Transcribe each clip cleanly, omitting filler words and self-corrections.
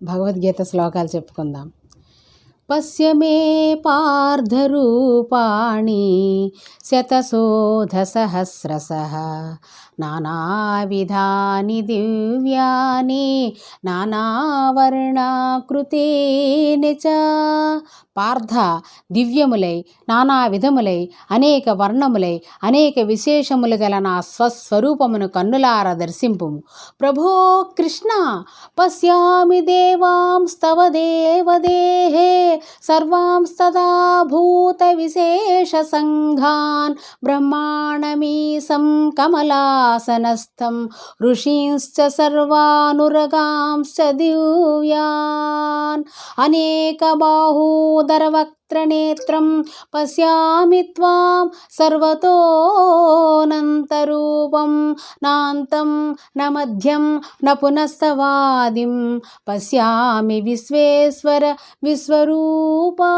భగవద్గీత శ్లోకాలు చెప్పుకుందాం. పశ్య మే పార్థరూపాణి శతశోధసహస్రశః నానావిధాని దివ్యాని నానావర్ణాకృతీని చ. పార్థ, దివ్యములై నానా విధములై అనేక వర్ణములై అనేక విశేషములు గల నా స్వస్వరూపమును కన్నులార దర్శింపుము. ప్రభో కృష్ణ, పశ్యామి దేవాంస్తవ దేవదేహే సర్వాంస్తదా భూత విశేష సంఘాన్ బ్రహ్మాణమీశం కమలాసనస్థం ఋషీంశ్చ సర్వానురగాంశ్చ దివ్యాన్. అనేక బాహూదరవక్త్రనేత్రం పశ్యామి త్వాం సర్వతోనంతరూపం నాంతం న మధ్యం న పునస్తవాదిం పశ్యామి విశ్వేశ్వర విశ్వరూపా.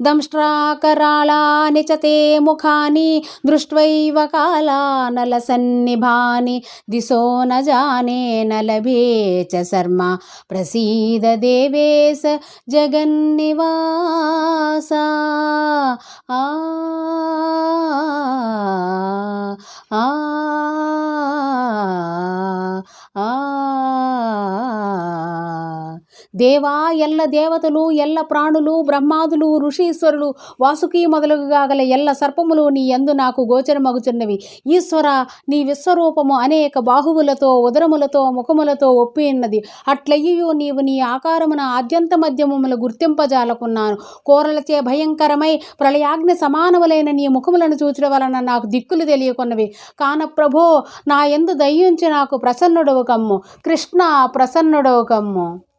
దంష్ట్రాకరాళాని చ తే ముఖాని దృష్ట్వైవ కాలానలసన్నిభాని దిశో న జానే న లభే చ శర్మ ప్రసీద దేవేశ జగన్నివాస. ఆ ఆ ఆ దేవా, ఎల్ల దేవతలు, ఎల్ల ప్రాణులు, బ్రహ్మాదులు, ఋషీశ్వరులు, వాసుకి మొదలుగా గల ఎల్ల సర్పములు నీ యందు నాకు గోచరమగుచున్నవి. ఈశ్వర, నీ విశ్వరూపము అనేక బాహువులతో, ఉదరములతో, ముఖములతో ఒప్పి ఉన్నది. అట్లయ్యూ నీవు నీ ఆకారమున ఆద్యంత మధ్యములు గుర్తింపజాలకున్నాను. కోరలచే భయంకరమై ప్రళయాగ్ని సమానములైన నీ ముఖములను చూచడం వలన నాకు దిక్కులు తెలియకున్నవి. కాన ప్రభో, నా యందు దయ్యుంచి నాకు ప్రసన్నుడవు కమ్ము. కృష్ణ, ప్రసన్నుడవు కమ్ము.